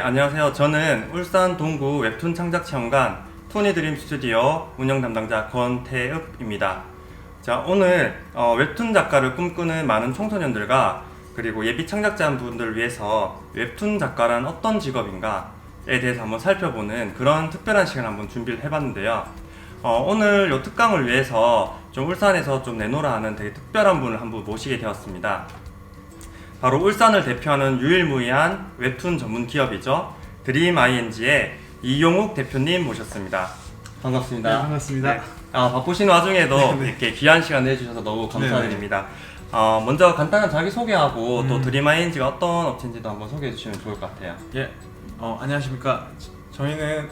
안녕하세요. 저는 울산 동구 웹툰 창작체험관 토니드림 스튜디오 운영 담당자 권태읍입니다. 자, 오늘 웹툰 작가를 꿈꾸는 많은 청소년들과 그리고 예비 창작자분들을 위해서 웹툰 작가란 어떤 직업인가에 대해서 한번 살펴보는 그런 특별한 시간을 한번 준비를 해봤는데요. 오늘 이 특강을 위해서 좀 울산에서 좀 내노라 하는 되게 특별한 분을 한 분 모시게 되었습니다. 바로 울산을 대표하는 유일무이한 웹툰 전문 기업이죠. 드림ING의 이용욱 대표님 모셨습니다. 반갑습니다. 네, 반갑습니다. 네. 바쁘신 와중에도 네. 이렇게 귀한 시간 내주셔서 너무 감사드립니다. 먼저 간단한 자기소개하고 또 드림ING가 어떤 업체인지도 한번 소개해 주시면 좋을 것 같아요. 예, 안녕하십니까. 저희는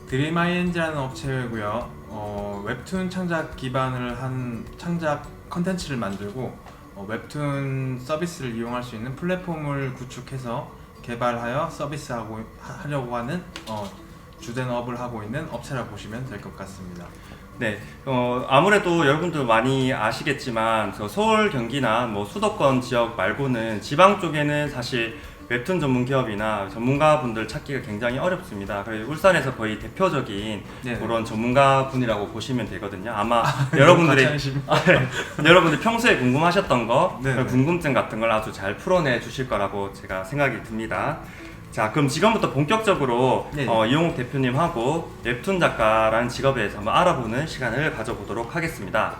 드림ING라는 업체고요. 웹툰 창작 기반을 한 창작 컨텐츠를 만들고 웹툰 서비스를 이용할 수 있는 플랫폼을 구축해서 개발하여 서비스하려고 하는 주된 업을 하고 있는 업체라고 보시면 될 것 같습니다. 네, 아무래도 여러분들 많이 아시겠지만 서울, 경기나 뭐 수도권 지역 말고는 지방 쪽에는 사실 웹툰 전문 기업이나 전문가분들 찾기가 굉장히 어렵습니다. 그래서 울산에서 거의 대표적인 네네. 그런 전문가분이라고 보시면 되거든요. 아마 여러분들이 여러분들 평소에 궁금하셨던 거, 네네. 궁금증 같은 걸 아주 잘 풀어내 주실 거라고 제가 생각이 듭니다. 자, 그럼 지금부터 본격적으로 이용욱 대표님하고 웹툰 작가라는 직업에 대해서 한번 알아보는 시간을 가져보도록 하겠습니다.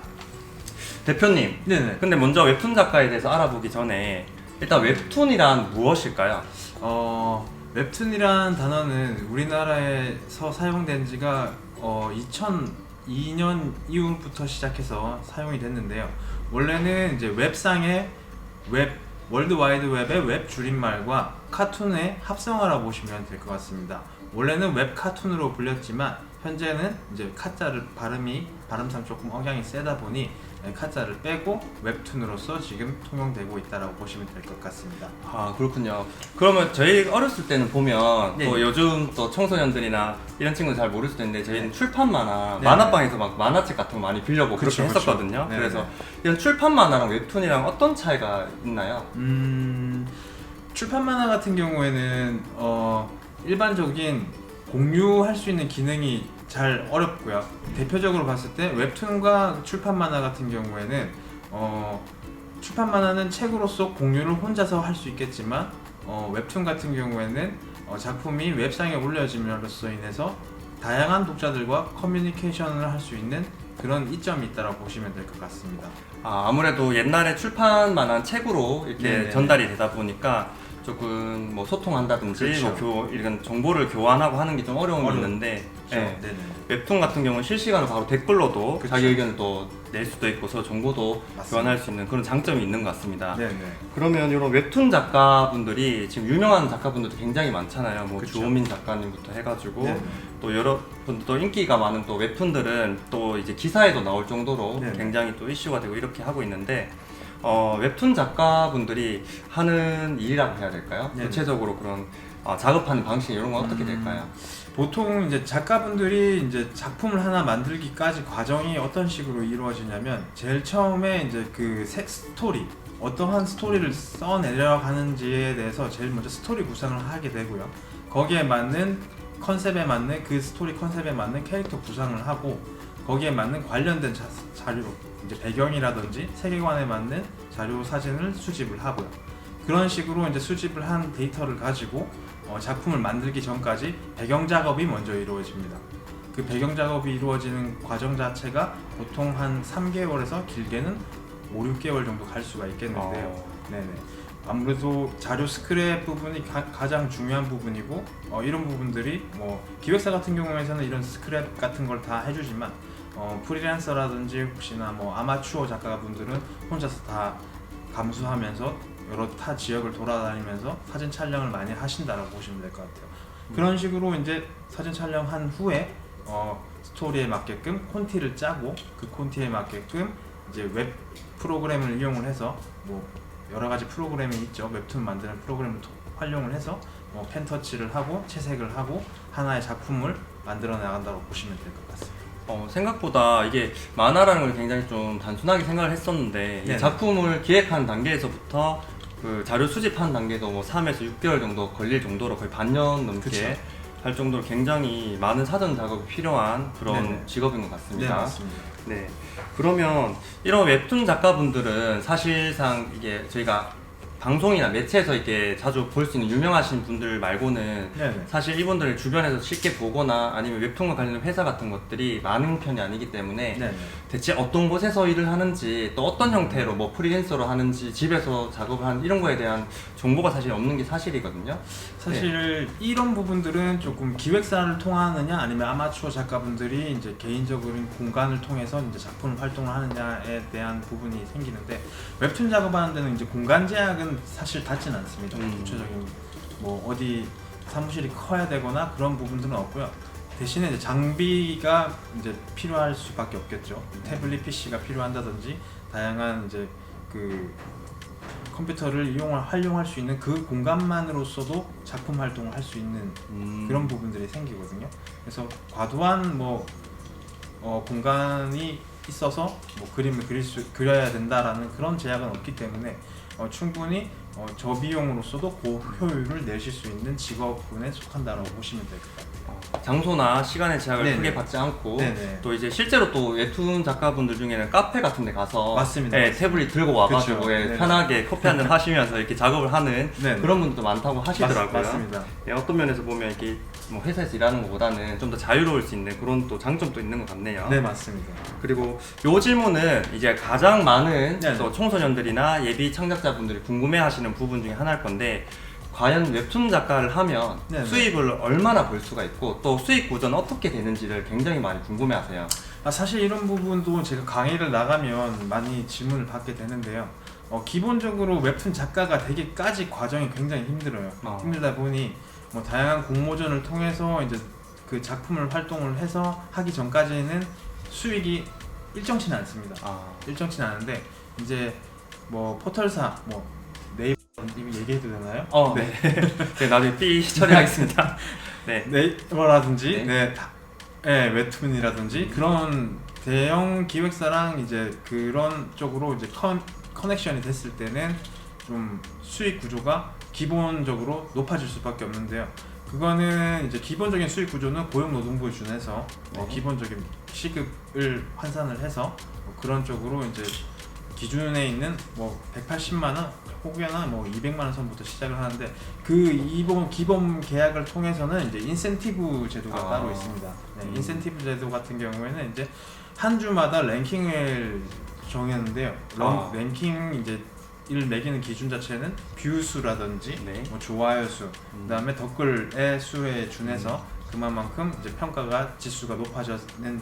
대표님, 네네. 근데 먼저 웹툰 작가에 대해서 알아보기 전에 일단 웹툰이란 무엇일까요? 웹툰이란 단어는 우리나라에서 사용된 지가 2002년 이후부터 시작해서 사용이 됐는데요. 원래는 이제 웹상의 월드와이드 웹의 웹 줄임말과 카툰의 합성어라고 보시면 될 것 같습니다. 원래는 웹 카툰으로 불렸지만 현재는 이제 카자를 발음상 조금 억양이 세다 보니 카자를 빼고 웹툰으로서 지금 통용되고 있다라고 보시면 될 것 같습니다. 아, 그렇군요. 그러면 저희 어렸을 때는 보면 네. 또 요즘 또 청소년들이나 이런 친구들 잘 모를 수도 있는데 저희는 네. 출판 만화, 네. 만화방에서 막 만화책 같은 거 많이 빌려보고 그쵸, 그렇게 그쵸. 했었거든요. 네, 그래서 네. 이런 출판 만화랑 웹툰이랑 어떤 차이가 있나요? 출판 만화 같은 경우에는 일반적인 공유할 수 있는 기능이 잘 어렵고요. 대표적으로 봤을 때 웹툰과 출판 만화 같은 경우에는 출판 만화는 책으로서 공유를 혼자서 할 수 있겠지만 웹툰 같은 경우에는 작품이 웹상에 올려짐으로써 인해서 다양한 독자들과 커뮤니케이션을 할 수 있는 그런 이점이 있다고 보시면 될 것 같습니다. 아무래도 옛날에 출판만한 책으로 이렇게 네네. 전달이 되다 보니까 조금 뭐 소통한다든지 그렇죠. 뭐 이런 정보를 교환하고 하는 게 좀 어려움이 있는데 네. 네네. 웹툰 같은 경우는 실시간으로 바로 댓글로도 그쵸. 자기 의견을 또 낼 수도 있고 서로 정보도 맞습니다. 교환할 수 있는 그런 장점이 있는 것 같습니다. 네네. 그러면 이런 웹툰 작가분들이 지금 유명한 작가분들도 굉장히 많잖아요. 뭐 그쵸. 주호민 작가님부터 해가지고 네네. 또 여러분들 또 인기가 많은 또 웹툰들은 또 이제 기사에도 나올 정도로 네네. 굉장히 또 이슈가 되고 이렇게 하고 있는데 웹툰 작가분들이 하는 일이라고 해야 될까요? 네네. 구체적으로 그런 작업하는 방식 이런 건 어떻게 될까요? 보통 이제 작가분들이 이제 작품을 하나 만들기까지 과정이 어떤 식으로 이루어지냐면 제일 처음에 이제 그 스토리 어떠한 스토리를 써내려 가는지에 대해서 제일 먼저 스토리 구상을 하게 되고요. 거기에 맞는 컨셉에 맞는 그 스토리 컨셉에 맞는 캐릭터 구상을 하고 거기에 맞는 관련된 자료 이제 배경이라든지 세계관에 맞는 자료 사진을 수집을 하고요. 그런 식으로 이제 수집을 한 데이터를 가지고 작품을 만들기 전까지 배경 작업이 먼저 이루어집니다. 그 배경 작업이 이루어지는 과정 자체가 보통 한 3개월에서 길게는 5, 6개월 정도 갈 수가 있겠는데요. 네네. 아무래도 자료 스크랩 부분이 가장 중요한 부분이고 이런 부분들이 뭐 기획사 같은 경우에는 이런 스크랩 같은 걸 다 해주지만 프리랜서라든지 혹시나 뭐 아마추어 작가분들은 혼자서 다 감수하면서 여러 타 지역을 돌아다니면서 사진 촬영을 많이 하신다라고 보시면 될 것 같아요. 그런 식으로 이제 사진 촬영한 후에 스토리에 맞게끔 콘티를 짜고 그 콘티에 맞게끔 이제 웹 프로그램을 이용을 해서 뭐 여러 가지 프로그램이 있죠. 웹툰 만드는 프로그램을 활용을 해서 펜터치를 하고 채색을 하고 하나의 작품을 만들어 나간다고 보시면 될 것 같습니다. 생각보다 이게 만화라는 걸 굉장히 좀 단순하게 생각을 했었는데 이 네네. 작품을 기획하는 단계에서부터 그 자료 수집하는 단계도 뭐 3에서 6개월 정도 걸릴 정도로 거의 반년 넘게 그쵸. 할 정도로 굉장히 많은 사전 작업이 필요한 그런 네네. 직업인 것 네, 같습니다. 맞습니다. 네. 그러면 이런 웹툰 작가분들은 사실상 이게 저희가 방송이나 매체에서 이렇게 자주 볼 수 있는 유명하신 분들 말고는 네네. 사실 이분들 주변에서 쉽게 보거나 아니면 웹툰과 관련된 회사 같은 것들이 많은 편이 아니기 때문에 네네. 대체 어떤 곳에서 일을 하는지 또 어떤 형태로 뭐 프리랜서로 하는지 집에서 작업을 하는 이런 거에 대한 정보가 사실 없는 게 사실이거든요. 사실 이런 부분들은 조금 기획사를 통하느냐 아니면 아마추어 작가분들이 이제 개인적인 공간을 통해서 이제 작품 활동을 하느냐에 대한 부분이 생기는데 웹툰 작업하는 데는 이제 공간 제약은 사실 닿지는 않습니다. 구체적인 뭐 어디 사무실이 커야 되거나 그런 부분들은 없고요. 대신에 이제 장비가 이제 필요할 수밖에 없겠죠. 태블릿 PC가 필요한다든지 다양한 이제 그 컴퓨터를 활용할 수 있는 그 공간만으로서도 작품 활동을 할 수 있는 그런 부분들이 생기거든요. 그래서 과도한 공간이 있어서 뭐 그림을 그려야 된다라는 그런 제약은 없기 때문에 충분히 저비용으로서도 고효율을 내실 수 있는 직업군에 속한다라고 보시면 될 것 같아요. 장소나 시간의 제약을 네네. 크게 받지 않고 네네. 또 이제 실제로 또 웹툰 작가분들 중에는 카페 같은 데 가서 맞습니다. 예, 태블릿 들고 와가지고 그쵸. 예, 네네. 편하게 커피 한잔 하시면서 이렇게 작업을 하는 네네. 그런 분들도 많다고 하시더라고요. 맞습니다. 예, 어떤 면에서 보면 이렇게 뭐 회사에서 일하는 것보다는 좀 더 자유로울 수 있는 그런 또 장점도 있는 것 같네요. 네, 맞습니다. 그리고 요 질문은 이제 가장 많은 네네. 또 청소년들이나 예비 창작자분들이 궁금해하시는 부분 중에 하나일 건데 과연 웹툰 작가를 하면 네네. 수입을 얼마나 벌 수가 있고 또 수익 구조는 어떻게 되는지를 굉장히 많이 궁금해하세요. 사실 이런 부분도 제가 강의를 나가면 많이 질문을 받게 되는데요. 기본적으로 웹툰 작가가 되기까지 과정이 굉장히 힘들어요. 힘들다 보니 뭐 다양한 공모전을 통해서 이제 그 작품을 활동을 해서 하기 전까지는 수익이 일정치는 않습니다. 일정치는 않은데 이제 뭐 포털사 뭐 네이버 이미 얘기해도 되나요? 네. 네, 나중에 삐 처리하겠습니다. 네. 네이버라든지 네. 네, 웹툰이라든지 그런 대형 기획사랑 이제 그런 쪽으로 이제 커넥션이 됐을 때는 좀 수익 구조가 기본적으로 높아질 수밖에 없는데요. 그거는 이제 기본적인 수익 구조는 고용노동부에 준해서 기본적인 시급을 환산을 해서 그런 쪽으로 이제 기준에 있는 뭐 180만 원 혹여나 뭐 200만 원 선부터 시작을 하는데 그 기본 계약을 통해서는 이제 인센티브 제도가 따로 있습니다. 네, 인센티브 제도 같은 경우에는 이제 한 주마다 랭킹을 정했는데요. 랭킹 이제 를 매기는 기준 자체는 뷰 수라든지 뭐 좋아요 수, 그다음에 댓글의 수에 준해서 그만큼 이제 평가가 지수가 높아지는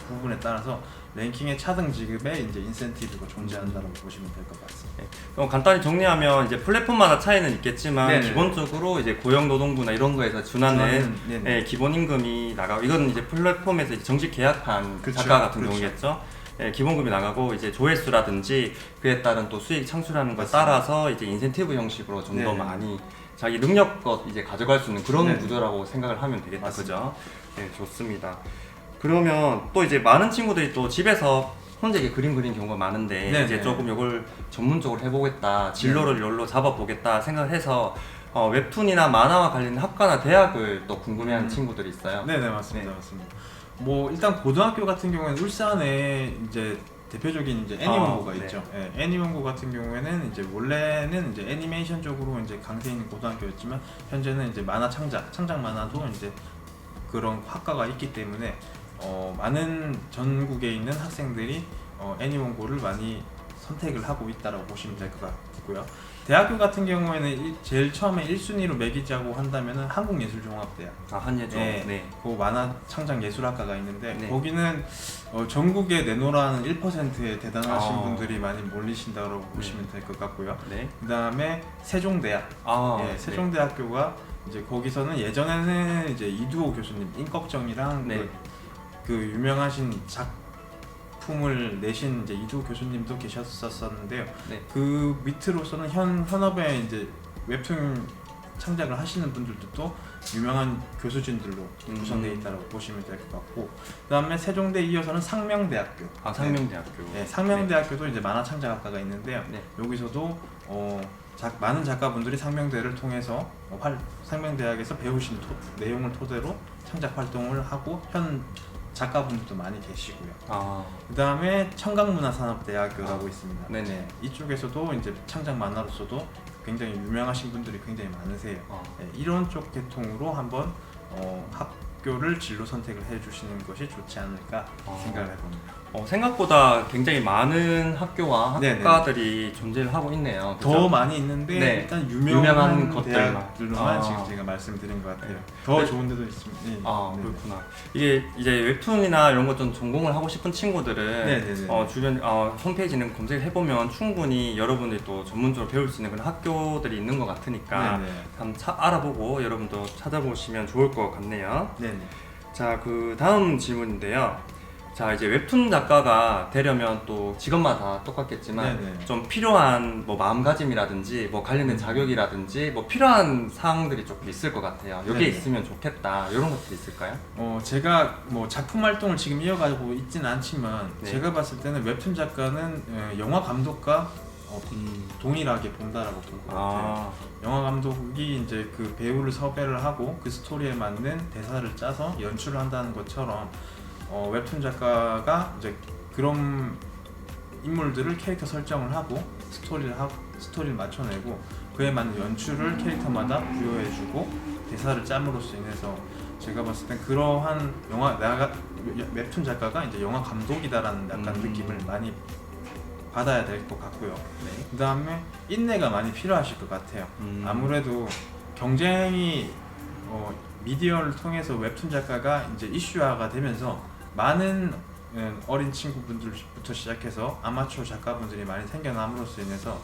부분에 따라서 랭킹의 차등 지급에 이제 인센티브가 존재한다고 보시면 될 것 같습니다. 그럼 간단히 정리하면 이제 플랫폼마다 차이는 있겠지만 네네. 기본적으로 이제 고용노동부나 이런 거에서 준하는 기본 임금이 나가고 이건 이제 플랫폼에서 이제 정식 계약한 작가 같은 경우겠죠. 기본급이 나가고 이제 조회수라든지 그에 따른 또 수익 창출하는 것에 따라서 이제 인센티브 형식으로 좀 더 많이 자기 능력껏 이제 가져갈 수 있는 그런 구조라고 생각을 하면 되겠다. 그죠? 네, 좋습니다. 그러면 또 이제 많은 친구들이 또 집에서 혼자 이게 그림 그리는 경우가 많은데 이제 조금 이걸 전문적으로 해보겠다, 진로를 이걸로 잡아보겠다 생각을 해서 웹툰이나 만화와 관련된 학과나 대학을 또 궁금해하는 친구들이 있어요. 네네, 맞습니다. 맞습니다. 뭐 일단 고등학교 같은 경우에는 울산에 이제 대표적인 이제 애니원고가 있죠. 애니원고 같은 경우에는 이제 원래는 이제 애니메이션 쪽으로 이제 강세 있는 고등학교였지만 현재는 이제 만화 창작 만화도 이제 그런 학과가 있기 때문에 많은 전국에 있는 학생들이 애니원고를 많이 선택을 하고 있다고 보시면 될 것 같고요. 대학교 같은 경우에는 제일 처음에 1순위로 매기자고 한다면은 한국예술종합대학. 한예종. 네. 그 만화 창작 예술학과가 있는데 거기는 전국에 내노라는 1%의 대단하신 분들이 많이 몰리신다고 보시면 될 것 같고요. 그다음에 세종대학. 세종대학교가 이제 거기서는 예전에는 이제 이두호 교수님, 인꺽정이랑 그 유명하신 작품을 내신 이제 이두호 교수님도 계셨었는데요. 그 밑으로서는 현업에 이제 웹툰 창작을 하시는 분들도 또 유명한 교수진들로 구성되어 있다고 보시면 될 것 같고, 그다음에 세종대 이어서는 상명대학교. 아, 상명대학교. 네, 상명대학교도 이제 만화 창작학과가 있는데요. 네. 여기서도 많은 작가분들이 상명대를 통해서 상명대학에서 배우신 내용을 토대로 창작 활동을 하고 현 작가분들도 많이 계시고요. 아, 그 다음에 청강문화산업대학교라고 있습니다. 네네. 이쪽에서도 이제 창작 만화로서도 굉장히 유명하신 분들이 굉장히 많으세요. 네, 이런 쪽 계통으로 한번 학교를 진로 선택을 해주시는 것이 좋지 않을까 생각을 해봅니다. 생각보다 굉장히 많은 학교와 네네. 학과들이 존재를 하고 있네요. 더 그죠? 많이 있는데 네. 일단 유명한 유명한 것들만. 대학들로만 아. 지금 제가 말씀드린 것 같아요. 네. 더 네. 좋은 데도 있습니다. 네. 아, 네. 그렇구나. 이게 이제 웹툰이나 이런 것 좀 전공을 하고 싶은 친구들은 네네네. 주변 홈페이지는 검색해보면 충분히 여러분들이 또 전문적으로 배울 수 있는 그런 학교들이 있는 것 같으니까 네네. 한번 알아보고 여러분도 찾아보시면 좋을 것 같네요. 네네. 자, 그 다음 질문인데요. 자, 이제 웹툰 작가가 되려면 또 직업마다 똑같겠지만 네네. 좀 필요한 뭐 마음가짐이라든지 뭐 관련된 자격이라든지 뭐 필요한 사항들이 조금 있을 것 같아요. 여기에 네네. 있으면 좋겠다 이런 것들이 있을까요? 제가 뭐 작품 활동을 지금 이어가고 있지는 않지만 네. 제가 봤을 때는 웹툰 작가는 영화 감독과 동일하게 본다라고 볼 것 같아요. 아, 영화 감독이 이제 그 배우를 섭외를 하고 그 스토리에 맞는 대사를 짜서 연출을 한다는 것처럼 웹툰 작가가 이제 그런 인물들을 캐릭터 설정을 하고 스토리를 맞춰내고 그에 맞는 연출을 캐릭터마다 부여해주고 대사를 짬으로써 인해서 제가 봤을 땐 그러한 웹툰 작가가 이제 영화 감독이다라는 약간 느낌을 많이 받아야 될 것 같고요. 네. 그 다음에 인내가 많이 필요하실 것 같아요. 아무래도 경쟁이 미디어를 통해서 웹툰 작가가 이제 이슈화가 되면서 많은 어린 친구분들부터 시작해서 아마추어 작가분들이 많이 생겨남으로써 인해서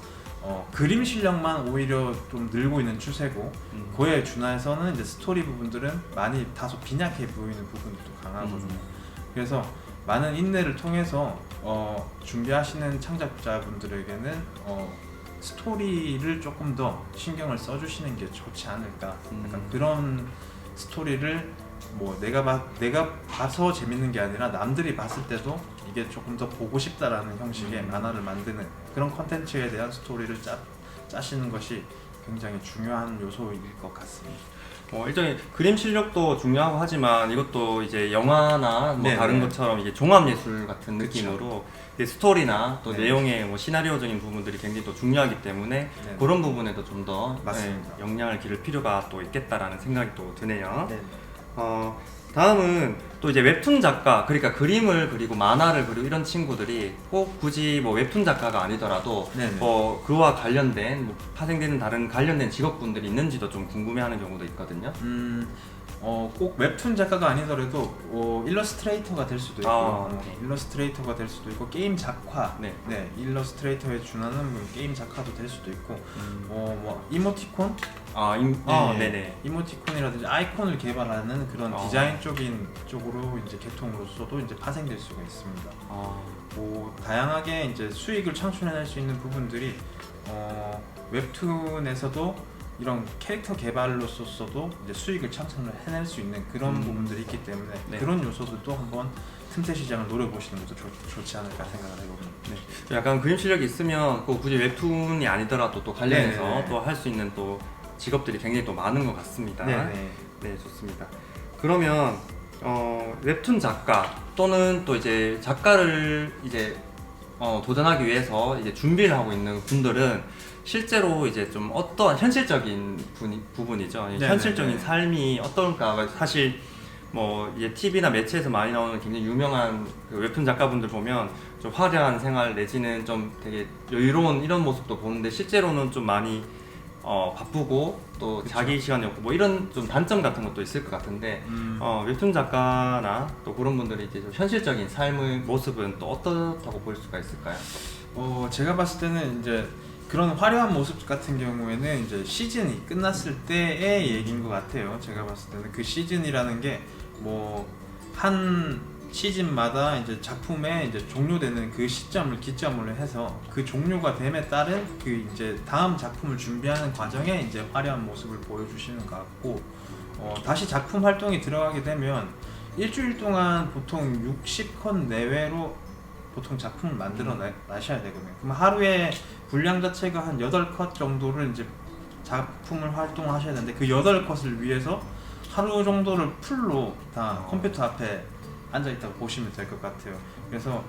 그림 실력만 오히려 좀 늘고 있는 추세고 그에 준해서는 이제 스토리 부분들은 많이 다소 빈약해 보이는 부분도 강하거든요. 그래서 많은 인내를 통해서 준비하시는 창작자분들에게는 스토리를 조금 더 신경을 써주시는 게 좋지 않을까. 약간 그런 스토리를 뭐 내가 봐서 재밌는 게 아니라 남들이 봤을 때도 이게 조금 더 보고 싶다라는 형식의 만화를 만드는 그런 컨텐츠에 대한 스토리를 짜시는 것이 굉장히 중요한 요소일 것 같습니다. 일종의 그림 실력도 중요하고 하지만 이것도 이제 영화나 뭐 네네. 다른 것처럼 이게 종합 예술 같은 그쵸. 느낌으로 이제 스토리나 또 네네. 내용의 뭐 시나리오적인 부분들이 굉장히 또 중요하기 때문에 네네. 그런 부분에도 좀 더 맞습니다. 영향을 기를 필요가 또 있겠다라는 생각이 또 드네요. 네. 다음은 또 이제 웹툰 작가, 그러니까 그림을 그리고 만화를 그리고 이런 친구들이 꼭 굳이 뭐 웹툰 작가가 아니더라도 네네. 그와 관련된 뭐 파생되는 다른 관련된 직업군들이 있는지도 좀 궁금해하는 경우도 있거든요. 꼭 웹툰 작가가 아니더라도 일러스트레이터가 될 수도 있고 네. 일러스트레이터가 될 수도 있고 게임 작화, 네. 일러스트레이터에 준하는 게임 작화도 될 수도 있고 뭐 이모티콘, 네네. 이모티콘이라든지 아이콘을 개발하는 그런 디자인 쪽으로 이제 계통으로서도 이제 파생될 수가 있습니다. 뭐 다양하게 이제 수익을 창출해낼 수 있는 부분들이 웹툰에서도 이런 캐릭터 개발로서도 이제 수익을 창출해낼 수 있는 그런 부분들이 있기 때문에 네. 그런 요소들도 한번 틈새 시장을 노려보시는 것도 좋지 않을까 생각을 해봅니다. 네. 약간 그림 실력이 있으면 꼭 굳이 웹툰이 아니더라도 또 관련해서 네네. 또 할 수 있는 또 직업들이 굉장히 또 많은 것 같습니다. 네네. 네, 좋습니다. 그러면 웹툰 작가 또는 또 이제 작가를 이제 도전하기 위해서 이제 준비를 하고 있는 분들은 실제로 이제 좀 어떠한 현실적인 부분이죠. 네네네. 현실적인 삶이 어떨까. 사실 뭐 이제 TV나 매체에서 많이 나오는 굉장히 유명한 그 웹툰 작가분들 보면 좀 화려한 생활 내지는 좀 되게 여유로운 이런 모습도 보는데 실제로는 좀 많이 바쁘고 또 그쵸. 자기 시간이 없고 뭐 이런 좀 단점 같은 것도 있을 것 같은데 웹툰 작가나 또 그런 분들이 이제 좀 현실적인 삶의 모습은 또 어떻다고 볼 수가 있을까요? 제가 봤을 때는 이제 그런 화려한 모습 같은 경우에는 이제 시즌이 끝났을 때의 얘기인 것 같아요. 제가 봤을 때는 그 시즌이라는 게 뭐 한 시즌마다 이제 작품에 이제 종료되는 그 시점을 기점으로 해서 그 종료가 됨에 따른 그 이제 다음 작품을 준비하는 과정에 이제 화려한 모습을 보여주시는 것 같고, 다시 작품 활동이 들어가게 되면 일주일 동안 보통 60컷 내외로 보통 작품을 만들어 나셔야 되거든요. 그럼 하루에 분량 자체가 한 8컷 정도를 이제 작품을 활동하셔야 되는데, 그 8컷을 위해서 하루 정도를 풀로 다 컴퓨터 앞에 앉아있다고 보시면 될 것 같아요. 그래서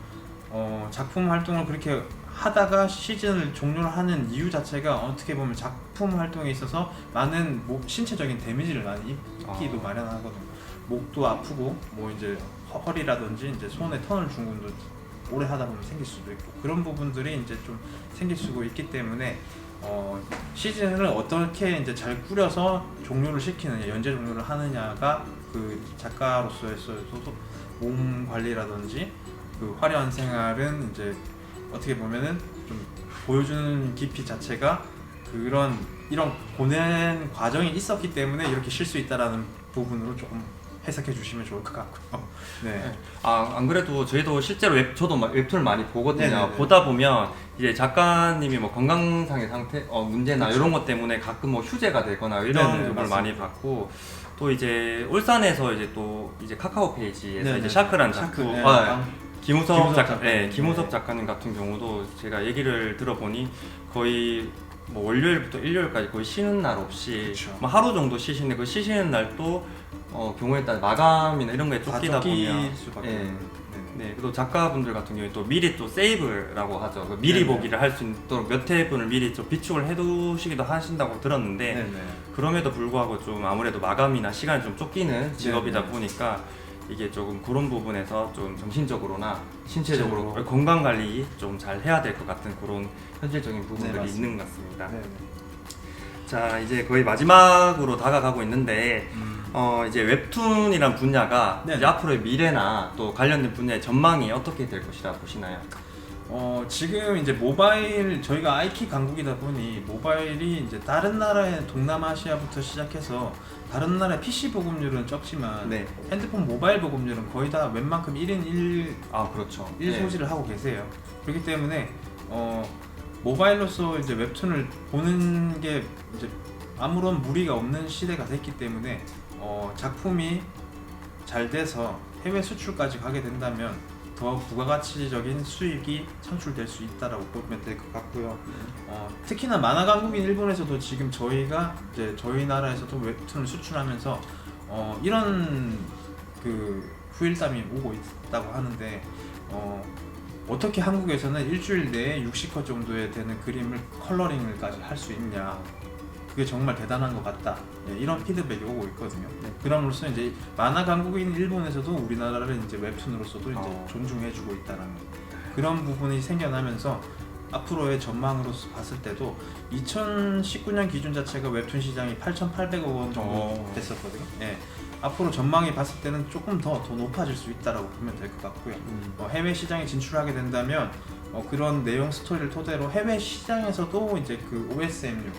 작품 활동을 그렇게 하다가 시즌을 종료를 하는 이유 자체가 어떻게 보면 작품 활동에 있어서 많은 신체적인 데미지를 많이 입기도 마련하거든요. 목도 아프고 뭐 이제 허리라든지 이제 손에 터널 증후군도 오래 하다 보면 생길 수도 있고, 그런 부분들이 이제 좀 생길 수도 있기 때문에 시즌을 어떻게 이제 잘 꾸려서 종료를 시키느냐, 연재 종료를 하느냐가 그 작가로서에서도 몸 관리라든지 그 화려한 생활은 이제 어떻게 보면은 좀 보여주는 깊이 자체가 이런 고된 과정이 있었기 때문에 이렇게 쉴 수 있다라는 부분으로 조금 해석해 주시면 좋을 것 같고요. 네. 안 그래도 저희도 실제로 저도 웹툰을 많이 보거든요. 네네네. 보다 보면 이제 작가님이 뭐 건강상의 상태, 문제나 그렇죠. 이런 것 때문에 가끔 뭐 휴재가 되거나 이런 네네, 경우를 맞습니다. 많이 봤고, 또 이제 울산에서 이제 또 이제 카카오 페이지에서 네네. 이제 샤크란 샤크, 작품, 네. 김우섭 작가, 작가님. 김우섭 네. 작가님 같은 경우도 제가 얘기를 들어보니 거의 뭐 월요일부터 일요일까지 거의 쉬는 날 없이 그쵸. 뭐 하루 정도 쉬시는데, 그 쉬시는 날도 경우에 따라 마감이나 이런 거에 쫓기다 보면 수밖에 예. 없는. 네, 또 작가분들 같은 경우에 또 미리 또 세이브라고 하죠. 그 미리 네네. 보기를 할 수 있도록 몇 회분을 미리 좀 비축을 해두시기도 하신다고 들었는데, 네네. 그럼에도 불구하고 좀 아무래도 마감이나 시간이 좀 쫓기는 직업이다 네네. 보니까 이게 조금 그런 부분에서 좀 정신적으로나 신체적으로 신체적으로. 건강 관리 좀 잘 해야 될 것 같은 그런 현실적인 부분들이 맞습니다. 있는 것 같습니다. 네네. 자, 이제 거의 마지막으로 다가가고 있는데, 이제 웹툰이란 분야가 네네. 이제 앞으로의 미래나 또 관련된 분야의 전망이 어떻게 될 것이라 보시나요? 지금 이제 모바일, 저희가 IT 강국이다 보니 모바일이 이제 다른 나라의 동남아시아부터 시작해서 다른 나라의 PC 보급률은 적지만 네. 핸드폰 모바일 보급률은 거의 다 웬만큼 1인 1 그렇죠. 소지를 하고 계세요. 그렇기 때문에 모바일로서 이제 웹툰을 보는 게 이제 아무런 무리가 없는 시대가 됐기 때문에 작품이 잘 돼서 해외 수출까지 가게 된다면 더 부가가치적인 수익이 창출될 수 있다라고 보면 될 것 같고요. 특히나 만화 강국인 일본에서도 지금 저희가 이제 저희 나라에서도 웹툰을 수출하면서 이런 그 후일담이 오고 있다고 하는데, 어떻게 한국에서는 일주일 내에 60컷 정도에 되는 그림을 컬러링을까지 할 수 있냐, 그게 정말 대단한 것 같다, 이런 피드백이 오고 있거든요. 그럼으로써 이제 만화 강국인 일본에서도 우리나라를 이제 웹툰으로서도 이제 존중해주고 있다는 그런 부분이 생겨나면서 앞으로의 전망으로서 봤을 때도 2019년 기준 자체가 웹툰 시장이 8,800억 원 정도 됐었거든요. 앞으로 전망이 봤을 때는 조금 더 높아질 수 있다라고 보면 될 것 같고요. 해외 시장에 진출하게 된다면 그런 내용 스토리를 토대로 해외 시장에서도 이제 그 OSM류,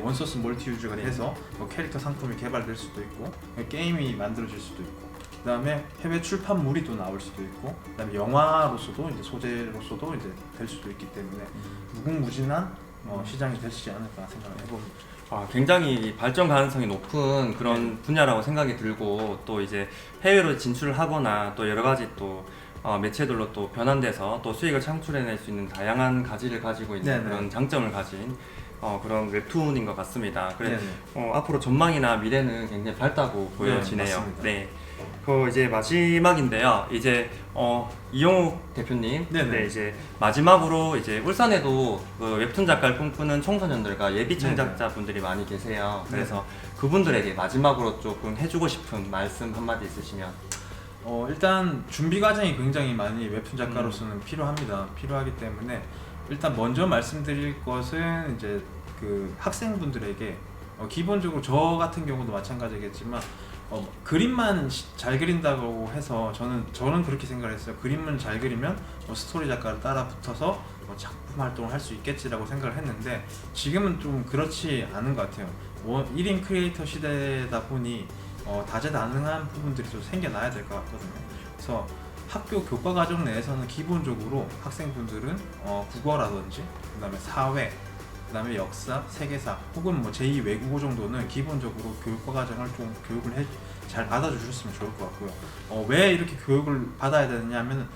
원소스 멀티 유저가 돼서 캐릭터 상품이 개발될 수도 있고, 게임이 만들어질 수도 있고, 그 다음에 해외 출판물이 또 나올 수도 있고, 그 다음에 영화로서도 이제 소재로서도 이제 될 수도 있기 때문에 무궁무진한 시장이 되지 않을까 생각을 해봅니다. 굉장히 발전 가능성이 높은 그런 분야라고 생각이 들고, 또 이제 해외로 진출을 하거나 또 여러 가지 또 매체들로 또 변환돼서 또 수익을 창출해낼 수 있는 다양한 가지를 가지고 있는 네네. 그런 장점을 가진 그런 웹툰인 것 같습니다. 그래 네네. 앞으로 전망이나 미래는 굉장히 밝다고 보여지네요. 맞습니다. 네. 이제 마지막인데요. 이제 이용욱 대표님, 네네. 이제 마지막으로 이제 울산에도 그 웹툰 작가를 꿈꾸는 청소년들과 예비 창작자분들이 많이 계세요. 그래서 그분들에게 마지막으로 조금 해주고 싶은 말씀 한마디 있으시면. 일단 준비 과정이 굉장히 많이 웹툰 작가로서는 필요하기 때문에 일단 먼저 말씀드릴 것은 이제 그 학생분들에게 기본적으로 저 같은 경우도 마찬가지겠지만 그림만 잘 그린다고 해서 저는 그렇게 생각을 했어요. 그림만 잘 그리면 스토리 작가를 따라 붙어서 작품 활동을 할 수 있겠지라고 생각을 했는데, 지금은 좀 그렇지 않은 것 같아요. 1인 크리에이터 시대다 보니 다재다능한 부분들이 좀 생겨나야 될 것 같거든요. 그래서 학교 교과 과정 내에서는 기본적으로 학생분들은 국어라든지 그다음에 사회, 그다음에 역사, 세계사 혹은 뭐 제2 외국어 정도는 기본적으로 교육과 과정을 좀 교육을 잘 받아주셨으면 좋을 것 같고요. 왜 이렇게 교육을 받아야 되느냐면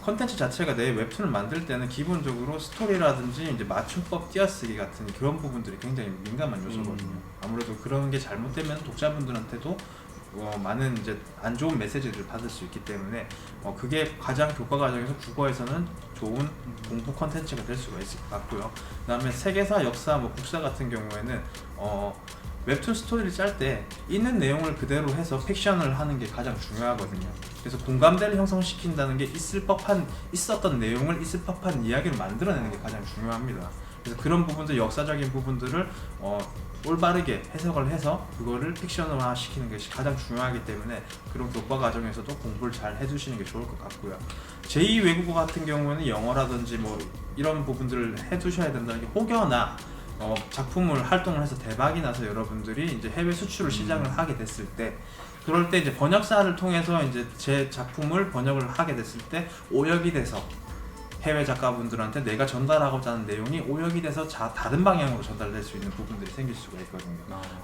컨텐츠 자체가 내 웹툰을 만들 때는 기본적으로 스토리라든지 이제 맞춤법 띄어쓰기 같은 그런 부분들이 굉장히 민감한 요소거든요. 아무래도 그런 게 잘못되면 독자분들한테도 많은 이제 안 좋은 메시지를 받을 수 있기 때문에 그게 가장 교과 과정에서 국어에서는 좋은 공부 컨텐츠가 될 수가 있을 것 같고요. 그다음에 세계사, 역사, 뭐 국사 같은 경우에는 웹툰 스토리를 짤 때 있는 내용을 그대로 해서 픽션을 하는 게 가장 중요하거든요. 그래서 공감대를 형성시킨다는 게 있었던 내용을 있을 법한 이야기를 만들어내는 게 가장 중요합니다. 그래서 그런 부분들, 역사적인 부분들을 올바르게 해석을 해서 그거를 픽션화 시키는 것이 가장 중요하기 때문에 그런 교과 과정에서도 공부를 잘 해주시는 게 좋을 것 같고요. 제2 외국어 같은 경우에는 영어라든지 뭐 이런 부분들을 해두셔야 된다는 게 혹여나 작품을 활동을 해서 대박이 나서 여러분들이 이제 해외 수출을 시작을 하게 됐을 때 그럴 때 이제 번역사를 통해서 이제 제 작품을 번역을 하게 됐을 때 오역이 돼서 해외 작가분들한테 내가 전달하고자 하는 내용이 오역이 돼서 다른 방향으로 전달될 수 있는 부분들이 생길 수가 있거든요.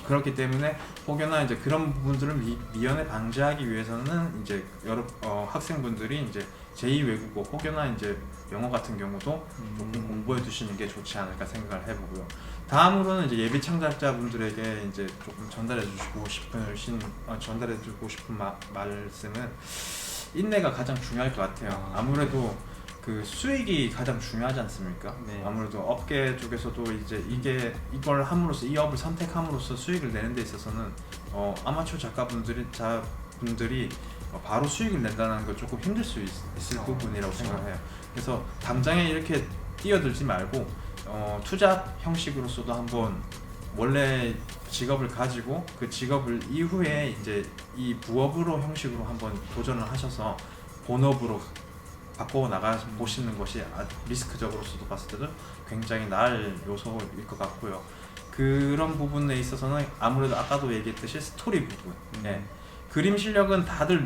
그렇기 때문에 혹여나 이제 그런 부분들을 미연에 방지하기 위해서는 이제 여러 학생분들이 이제 제2 외국어 혹여나 이제 영어 같은 경우도 조금 공부해 두시는 게 좋지 않을까 생각을 해보고요. 다음으로는 이제 예비 창작자분들에게 이제 조금 전달해주고 싶은 말씀은 인내가 가장 중요할 것 같아요. 아무래도 그 수익이 가장 중요하지 않습니까? 네. 아무래도 업계 쪽에서도 이제 이걸 함으로써 이 업을 선택함으로써 수익을 내는 데 있어서는 아마추어 작가분들이 바로 수익을 낸다는 건 조금 힘들 수 있을 부분이라고 생각을 해요. 그래서 당장에 이렇게 뛰어들지 말고 투자 형식으로서도 한번 원래 직업을 가지고 그 직업을 이후에 이제 이 부업으로 형식으로 한번 도전을 하셔서 본업으로 바꿔 나가 보시는 것이 리스크적으로서도 봤을 때도 굉장히 나을 요소일 것 같고요. 그런 부분에 있어서는 아무래도 아까도 얘기했듯이 스토리 부분, 그림 실력은 다들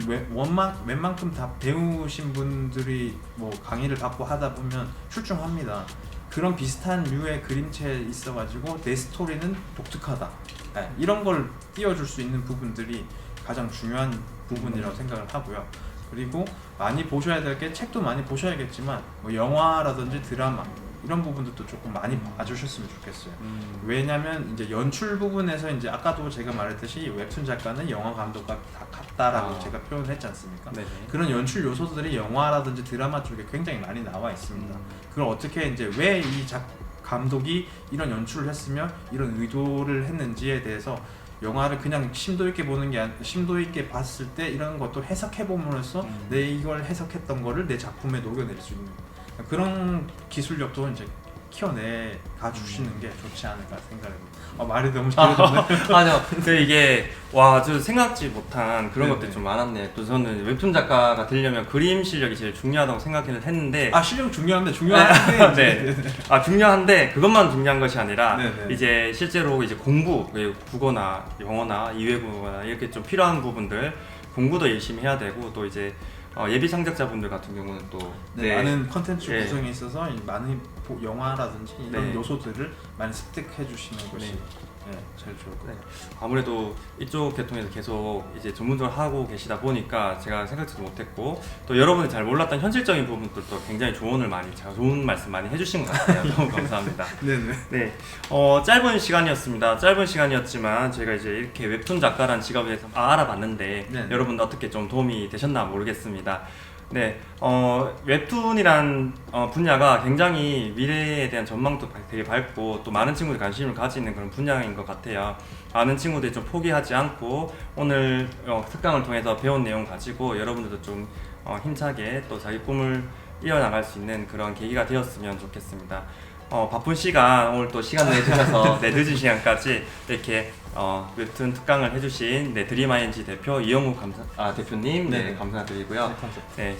웬만큼 다 배우신 분들이 뭐 강의를 받고 하다 보면 출중합니다. 그런 비슷한 류의 그림체에 있어가지고 내 스토리는 독특하다. 이런 걸 띄워줄 수 있는 부분들이 가장 중요한 부분이라고 생각을 하고요. 그리고 많이 보셔야 될 게 책도 많이 보셔야겠지만 뭐 영화라든지 드라마 이런 부분들도 조금 많이 봐주셨으면 좋겠어요. 왜냐면 이제 연출 부분에서 이제 아까도 제가 말했듯이 웹툰 작가는 영화 감독과 다 같다라고 제가 표현을 했지 않습니까? 네네. 그런 연출 요소들이 영화라든지 드라마 쪽에 굉장히 많이 나와 있습니다. 그걸 어떻게 이제 왜 이 감독이 이런 연출을 했으며 이런 의도를 했는지에 대해서 영화를 그냥 심도 있게 보는 게 아니라 심도 있게 봤을 때 이런 것도 해석해 봄으로써 내 이걸 해석했던 거를 내 작품에 녹여낼 수 있는 그런 기술력도 이제 키워내 가주시는 게 좋지 않을까 생각합니다. 말이 너무 길어졌네. 아니요. 이게 저 생각지 못한 그런 것들이 좀 많았네. 또 저는 웹툰 작가가 되려면 그림 실력이 제일 중요하다고 생각을 했는데 실력 중요한데 중요한데 중요한데 그것만 중요한 것이 아니라 네네. 이제 실제로 이제 공부, 국어나 영어나 이외국어나 이렇게 좀 필요한 부분들 공부도 열심히 해야 되고 또 이제 예비 창작자분들 같은 경우는 또 많은 컨텐츠 구성에 있어서 많은 영화라든지 이런 네. 요소들을 많이 습득해 주시는 것이 제일 좋을 것 같아요. 아무래도 이쪽 계통에서 계속 이제 전문적으로 하고 계시다 보니까 제가 생각지도 못했고 또 여러분이 잘 몰랐던 현실적인 부분들도 굉장히 좋은 말씀 많이 해주신 것 같아요. 너무 감사합니다. 네네. 짧은 시간이었습니다. 짧은 시간이었지만 저희가 이제 이렇게 웹툰 작가라는 직업에 대해서 알아봤는데 네네. 여러분 어떻게 좀 도움이 되셨나 모르겠습니다. 웹툰이란 분야가 굉장히 미래에 대한 전망도 되게 밝고 또 많은 친구들이 관심을 가지는 그런 분야인 것 같아요. 많은 친구들이 좀 포기하지 않고 오늘 특강을 통해서 배운 내용 가지고 여러분들도 좀 힘차게 또 자기 꿈을 이어나갈 수 있는 그런 계기가 되었으면 좋겠습니다. 바쁜 시간 오늘 또 시간 내주셔서 늦은 시간까지 이렇게 웹툰 특강을 해주신 드림ING 대표 이영욱 대표님 감사드리고요.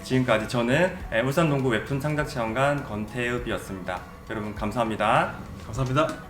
지금까지 저는 울산 동구 웹툰 창작체험관 권태읍이었습니다. 여러분 감사합니다. 감사합니다.